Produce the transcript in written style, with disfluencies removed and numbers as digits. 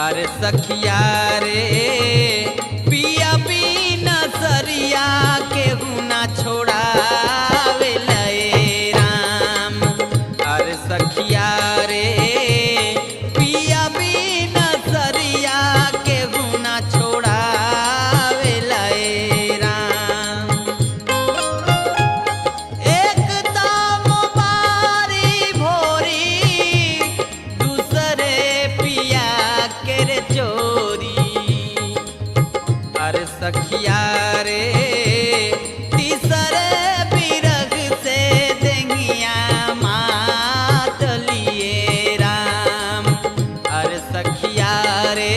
अरे सखिया रे पिया बिना सरिया केहू ना छोड़ावे लए राम। अरे सखिया रे पिया बिना सरिया केहू ना छोड़ावे लए राम। एक दाम बारी भोरी दूसरे पिया के रे चोरी। अरे सखिया रे तीसरे बिरग से देंगिया मात लिए राम। अरे सखिया रे